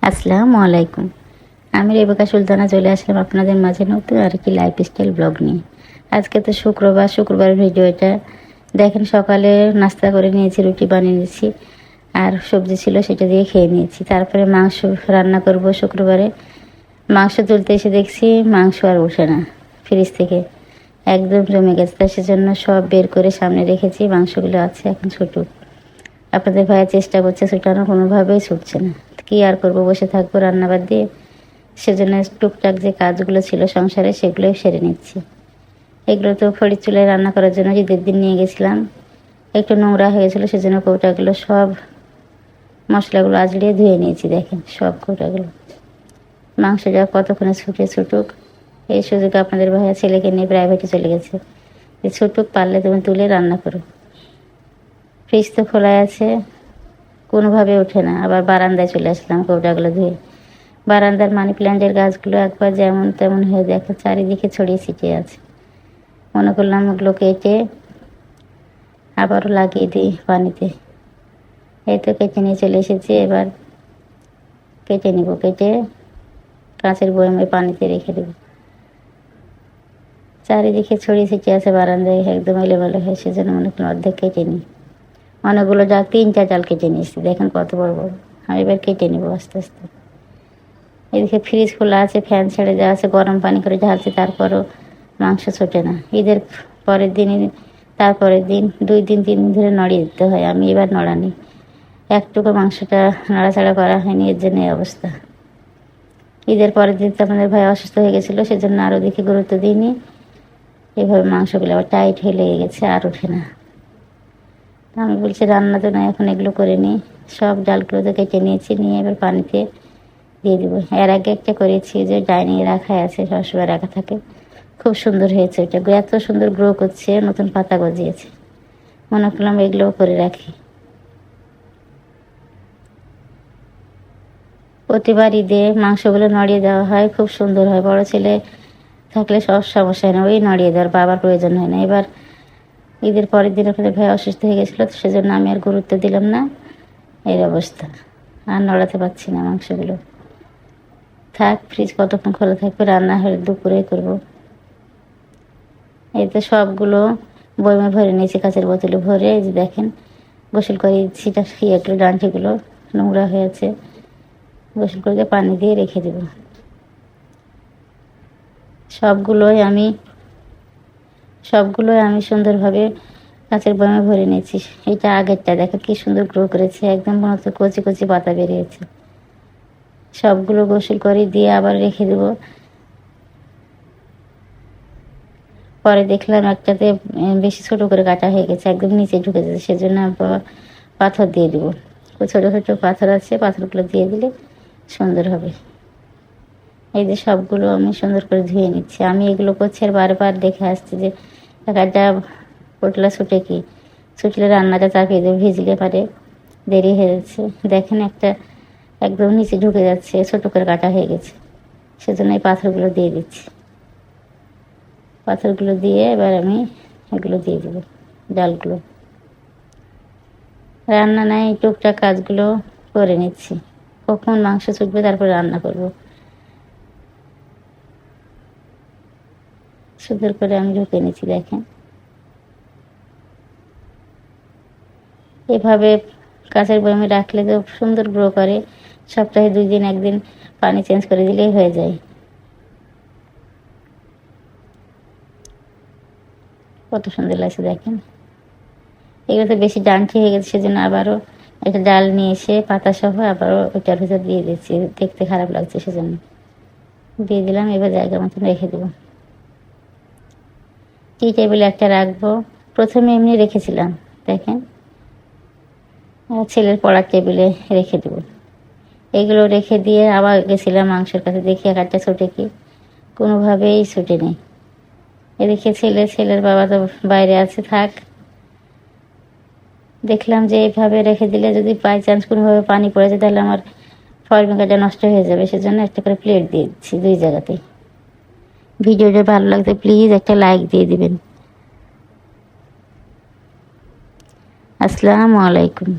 আসসালামু আলাইকুম। আমি রেবেকা সুলতানা চলে আসলাম আপনাদের মাঝে নতুন আর কি লাইফস্টাইল ব্লগ নিয়ে। আজকে তো শুক্রবারের ভিডিও এটা। দেখেন সকালে নাস্তা করে নিয়েছি, রুটি বানিয়ে নিয়েছি আর সবজি ছিল সেটা দিয়ে খেয়ে নিয়েছি। তারপরে মাংস রান্না করব শুক্রবারে। মাংস তুলতে এসে দেখছি মাংস আর ওঠে না ফ্রিজ থেকে, একদম জমে গেছে। তাই সেজন্য সব বের করে সামনে রেখেছি, মাংসগুলো আছে এখন ছুটুক। আপনাদের ভাইয়া চেষ্টা করছে ছুটানো, কোনোভাবেই ছুটছে না। কী আর করবো, বসে থাকবো রান্নাবাদ দিয়ে। সেজন্য টুকটাক যে কাজগুলো ছিল সংসারে সেগুলোই সেরে নিচ্ছি। এগুলো তো খড়ির চুলায় রান্না করার জন্য ঈদের দিন নিয়ে গেছিলাম, একটু নোংরা হয়ে গেছিলো, সেজন্য কৌটাগুলো সব মশলাগুলো আজড়িয়ে ধুয়ে নিয়েছি। দেখেন সব কৌটাগুলো। মাংসটা কতক্ষণে ছুটুক, এই সুযোগে আপনাদের ভাইয়া ছেলেকে নিয়ে প্রাইভেটে চলে গেছে। যে ছুটুক, পারলে তুমি তুলে রান্না করো। ফ্রিজ তো খোলা আছে, কোনোভাবে ওঠে না। আবার বারান্দায় চলে আসলাম কৌটাগুলো ধুয়ে। বারান্দার মানি প্ল্যান্টের গাছগুলো একবার যেমন তেমন হয়ে দেখো চারিদিকে ছড়িয়ে ছিটিয়ে আছে। মনে করলাম ওগুলো কেটে আবারও লাগিয়ে দিই পানিতে। এই তো কেটে নিয়ে চলে এসেছি, এবার কেটে নিব। কেটে কাঁচের বয়ামে পানিতে রেখে দেবো। চারিদিকে ছড়িয়ে ছিটিয়ে আছে বারান্দায়, একদম এলোমেলো হয়ে, সেজন্য মনে করলাম অর্ধেক কেটে নিই। অনেকগুলো ডাল, 3-4 ডাল কেটে নিয়েছি। দেখেন কত বড় বড়। আমি এবার কেটে নেবো আস্তে আস্তে। এদিকে ফ্রিজ খোলা আছে, ফ্যান ছেড়ে দেওয়া আছে, গরম পানি করে ঢালছি, তারপরও মাংস ছোটে না। ঈদের পরের দিনই, তারপরের দিন 2-3 দিন ধরে নড়িয়ে দিতে হয়। আমি এবার নড়ানি, একটুকু মাংসটা নাড়াচাড়া করা হয়নি, এর জন্য এই অবস্থা। ঈদের পরের দিন তো আমাদের ভাই অসুস্থ হয়ে গেছিলো, সেজন্য আরও দেখে গুরুত্ব দিইনি। এভাবে মাংসগুলো আবার টাইট হয়ে লেগে গেছে, আর ওঠে না। আমি বলছি রান্না তো না, এখন এগুলো করে নিই। সব ডালগুলো তো কেটে নিয়েছি, নিয়ে এবার পানিতে দিয়ে দেবো। এর আগে একটা করেছি, যে ডাইনিংয়ে রাখা আছে, সবসময় রাখা থাকে, খুব সুন্দর হয়েছে। ওইটা এত সুন্দর গ্রো করছে, নতুন পাতা গজিয়েছে। মনে করলাম এগুলোও করে রাখি। প্রতিবার ঈদে মাংসগুলো নড়িয়ে দেওয়া হয়, খুব সুন্দর হয়। বড় ছেলে থাকলে সব সমস্যা হয় না, ওই নড়িয়ে দেওয়ার বাবার প্রয়োজন হয় না। এবার ঈদের পরের দিন আপনাদের ভাই অসুস্থ হয়ে গেছিলো, তো সেজন্য আমি আর গুরুত্ব দিলাম না। এর অবস্থা, আর নড়াতে পারছি না মাংসগুলো। থাক, ফ্রিজ কতক্ষণ খোলা থাকবে, রান্না হলে দুপুরে করব। এই তো সবগুলো বয়মে ভরে নিয়েছি, কাঁচের বোতলে ভরে। এই যে দেখেন, গোসল করে সেটা এগুলো ডান্টিগুলো নোংরা হয়েছে, গোসল করে পানি দিয়ে রেখে দেব। সবগুলোই আমি সুন্দরভাবে কাঁচের বয়মে ভরে নিয়েছি। এটা আগেরটা, দেখেন কি সুন্দর গ্রো করেছে, একদম মনে হচ্ছে কচি কচি পাতা বেরিয়েছে। সবগুলো গোসল করে দিয়ে আবার রেখে দেবো। পরে দেখলাম একটাতে বেশি ছোট করে কাটা হয়ে গেছে, একদম নিচে ঢুকে যাচ্ছে, সেজন্য পাথর দিয়ে দেবো। ছোটো ছোটো পাথর আছে, পাথরগুলো দিয়ে দিলে সুন্দর হবে। এই যে সবগুলো আমি সুন্দর করে ধুয়ে নিচ্ছি। আমি এগুলো করছি আর বারবার দেখে আসছি যে একটা পটলা ছুটলে রান্নাটা চাপিয়ে দেবো, ভিজলে পারে দেরি হয়ে যাচ্ছে। দেখেন একটা একদম নিচে ঢুকে যাচ্ছে, ছোটো করে কাটা হয়ে গেছে, সেজন্য এই পাথরগুলো দিয়ে দিচ্ছি। পাথরগুলো দিয়ে এবার আমি এগুলো দিয়ে দেবো, ডালগুলো। রান্না নাই, টুকটাক কাজগুলো করে নিচ্ছি। কখন মাংস ছুটবে তারপরে রান্না করব। সুন্দর করে আমি ঢুকে নিচ্ছি। দেখেন এভাবে কাঁচের বয়মে রাখলে তো সুন্দর গ্রো করে। সপ্তাহে 2 দিন 1 দিন পানি চেঞ্জ করে দিলেই হয়ে যায়। কত সুন্দর লাগছে দেখেন। এগুলো তো বেশি ডান্টি হয়ে গেছে, সেজন্য আবারও একটা ডাল নিয়ে এসে পাতা সহ আবারও ওইটার ভিতর দিয়ে দিচ্ছি, দেখতে খারাপ লাগছে সেজন্য দিয়ে দিলাম। এবার জায়গা মতন রেখে দেবো। টি টেবিলে একটা রাখবো, প্রথমে এমনি রেখেছিলাম, দেখেন। ছেলের পড়ার টেবিলে রেখে দেবো। এগুলো রেখে দিয়ে আবার গেছিলাম মাংসের কাছে, দেখি একটা ছোটে কি, কোনোভাবেই ছুটে নেই। এদিকে ছেলের বাবা তো বাইরে আছে, থাক। দেখলাম যে এইভাবে রেখে দিলে যদি বাই চান্স কোনোভাবে পানি পড়ে যায়, তাহলে আমার ফয়েল মেকারটা নষ্ট হয়ে যাবে, সেজন্য একটা করে প্লেট দিয়ে দিচ্ছি 2 জায়গাতেই। ভিডিওটা ভালো লাগলে প্লিজ একটা লাইক দিয়ে দিবেন। আসসালামু আলাইকুম।